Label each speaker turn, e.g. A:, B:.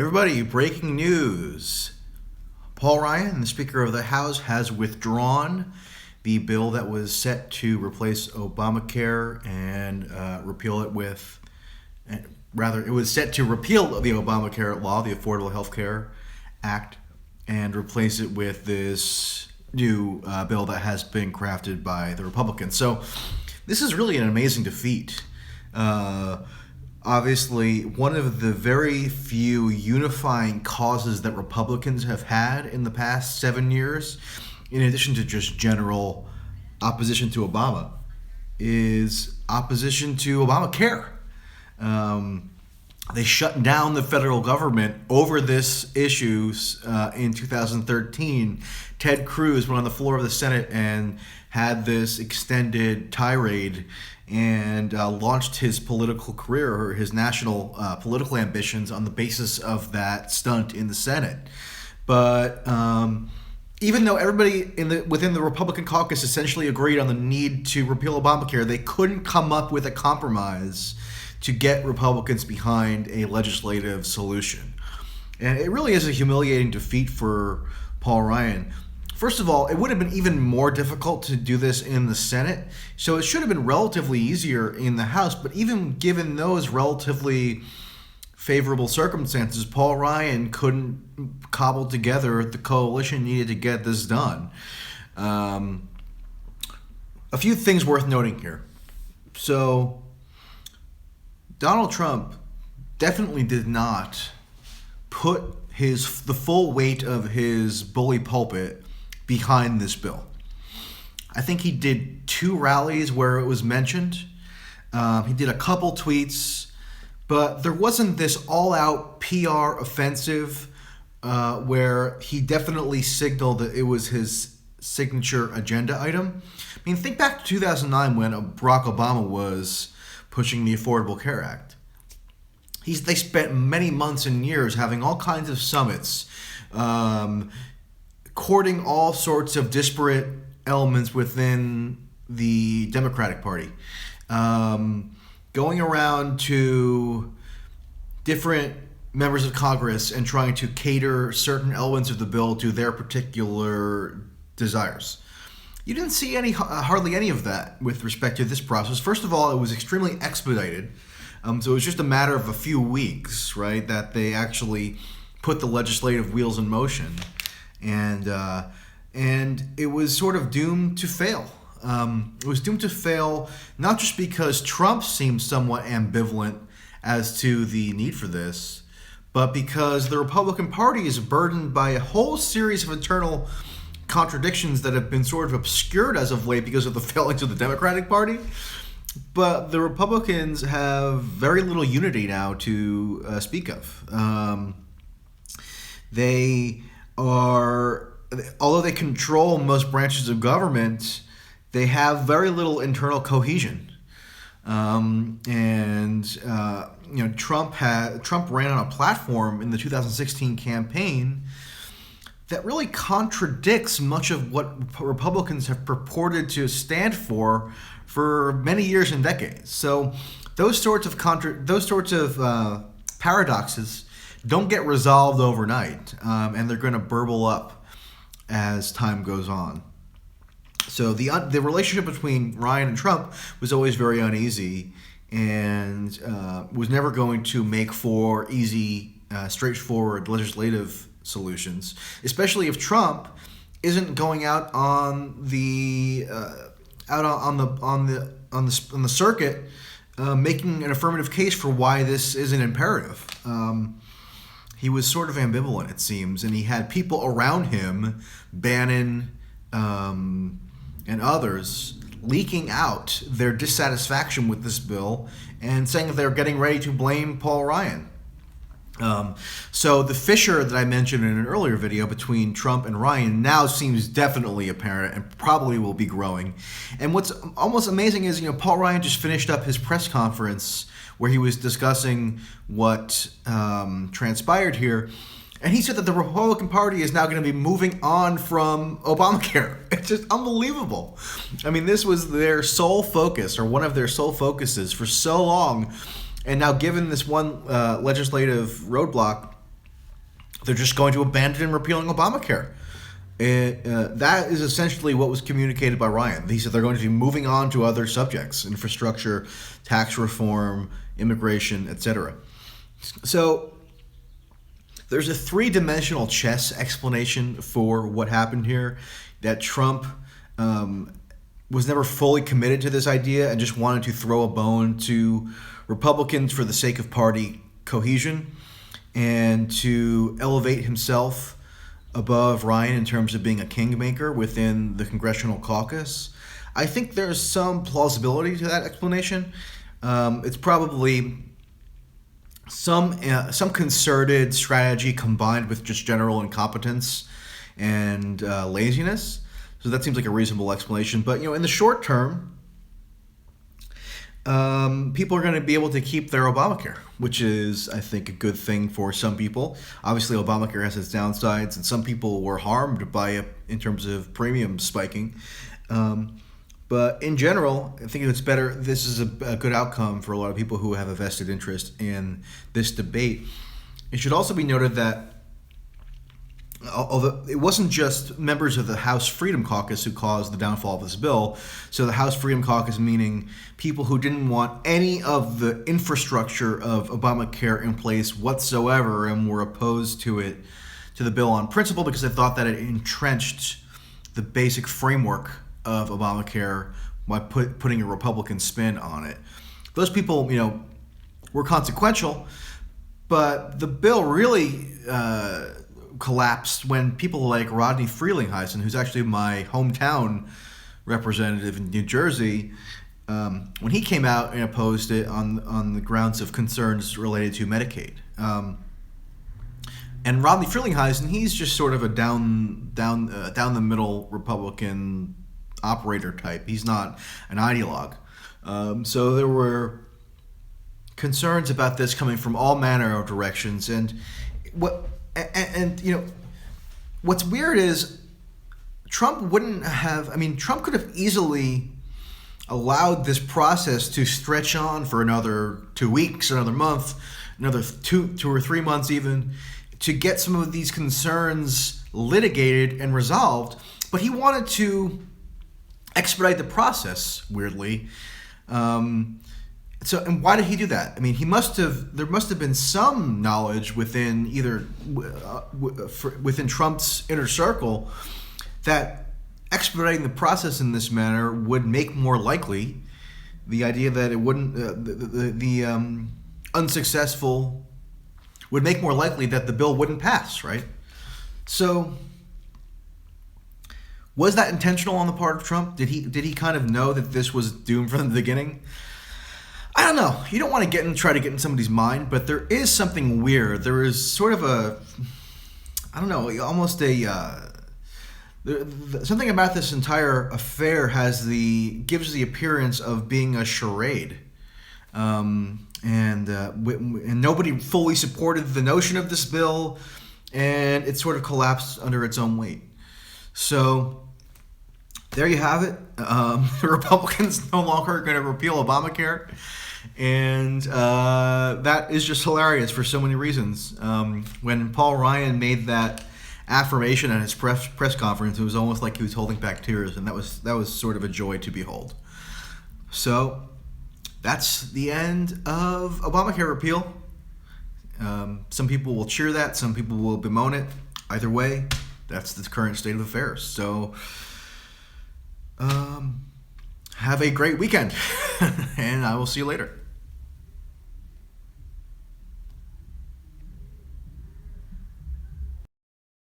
A: Everybody, breaking news. Paul Ryan, the Speaker of the House, has withdrawn the bill that was set to replace Obamacare and repeal it with, rather, it was set to repeal the Obamacare law, the Affordable Health Care Act, and replace it with this new bill that has been crafted by the Republicans. So this is really an amazing defeat. Obviously, one of the very few unifying causes that Republicans have had in the past 7 years, in addition to just general opposition to Obama, is opposition to Obamacare. They shut down the federal government over this issue in 2013. Ted Cruz went on the floor of the Senate and had this extended tirade and launched his political career, or his national political ambitions, on the basis of that stunt in the Senate. But even though everybody within the Republican caucus essentially agreed on the need to repeal Obamacare, they couldn't come up with a compromise to get Republicans behind a legislative solution. And it really is a humiliating defeat for Paul Ryan. First of all, it would have been even more difficult to do this in the Senate, so it should have been relatively easier in the House. But even given those relatively favorable circumstances, Paul Ryan couldn't cobble together the coalition needed to get this done. A few things worth noting here. So, Donald Trump definitely did not put the full weight of his bully pulpit behind this bill. I think he did 2 rallies where it was mentioned. He did a couple tweets, but there wasn't this all-out PR offensive where he definitely signaled that it was his signature agenda item. I mean, think back to 2009 when Barack Obama was pushing the Affordable Care Act. They spent many months and years having all kinds of summits, courting all sorts of disparate elements within the Democratic Party, going around to different members of Congress and trying to cater certain elements of the bill to their particular desires. You didn't see hardly any of that with respect to this process. First of all, it was extremely expedited. So it was just a matter of a few weeks, right, that they actually put the legislative wheels in motion. And it was sort of doomed to fail. It was doomed to fail not just because Trump seemed somewhat ambivalent as to the need for this, but because the Republican Party is burdened by a whole series of internal contradictions that have been sort of obscured as of late because of the failings of the Democratic Party. But the Republicans have very little unity now to speak of. They are, although they control most branches of government, they have very little internal cohesion. Trump ran on a platform in the 2016 campaign that really contradicts much of what Republicans have purported to stand for many years and decades. So those sorts of paradoxes don't get resolved overnight, and they're going to burble up as time goes on. So the relationship between Ryan and Trump was always very uneasy, and was never going to make for easy, straightforward legislative solutions, especially if Trump isn't going out on the circuit, making an affirmative case for why this is an imperative. He was sort of ambivalent, it seems, and he had people around him, Bannon and others, leaking out their dissatisfaction with this bill and saying that they're getting ready to blame Paul Ryan. So the fissure that I mentioned in an earlier video between Trump and Ryan now seems definitely apparent and probably will be growing. And what's almost amazing is, Paul Ryan just finished up his press conference where he was discussing what transpired here. And he said that the Republican Party is now going to be moving on from Obamacare. It's just unbelievable. I mean, this was their sole focus, or one of their sole focuses for so long. And now, given this one legislative roadblock, they're just going to abandon and repealing Obamacare. That is essentially what was communicated by Ryan. He said they're going to be moving on to other subjects: infrastructure, tax reform, immigration, etc. So there's a three-dimensional chess explanation for what happened here, that Trump was never fully committed to this idea and just wanted to throw a bone to Republicans for the sake of party cohesion and to elevate himself above Ryan in terms of being a kingmaker within the congressional caucus. I think there's some plausibility to that explanation. It's probably some concerted strategy combined with just general incompetence and laziness. So that seems like a reasonable explanation. But in the short term, people are going to be able to keep their Obamacare, which is, I think, a good thing for some people. Obviously, Obamacare has its downsides, and some people were harmed by it in terms of premiums spiking. But in general, I think it's better. This is a good outcome for a lot of people who have a vested interest in this debate. It should also be noted that although it wasn't just members of the House Freedom Caucus who caused the downfall of this bill. So the House Freedom Caucus, meaning people who didn't want any of the infrastructure of Obamacare in place whatsoever and were opposed to the bill on principle, because they thought that it entrenched the basic framework of Obamacare by putting a Republican spin on it. Those people, were consequential, but the bill really collapsed when people like Rodney Frelinghuysen, who's actually my hometown representative in New Jersey, when he came out and opposed it on the grounds of concerns related to Medicaid. And Rodney Frelinghuysen, he's just sort of a down the middle Republican operator type. He's not an ideologue. So there were concerns about this coming from all manner of directions, and what's weird is Trump Trump could have easily allowed this process to stretch on for another 2 weeks, another month, another two or 3 months even, to get some of these concerns litigated and resolved. But he wanted to expedite the process, weirdly. And why did he do that? I mean, there must have been some knowledge within within Trump's inner circle that expediting the process in this manner would make more likely the idea that it wouldn't, the unsuccessful would make more likely that the bill wouldn't pass, right? So was that intentional on the part of Trump? Did he kind of know that this was doomed from the beginning? I don't know. You don't want to try to get in somebody's mind, but there is something weird. There is sort of almost something about this entire affair gives the appearance of being a charade. And nobody fully supported the notion of this bill, and it sort of collapsed under its own weight. So there you have it. The Republicans no longer are going to repeal Obamacare, and that is just hilarious for so many reasons. When Paul Ryan made that affirmation at his press conference, it was almost like he was holding back tears, and that was sort of a joy to behold. So that's the end of Obamacare repeal. Some people will cheer that, some people will bemoan it. Either way, that's the current state of affairs. So have a great weekend, and I will see you later.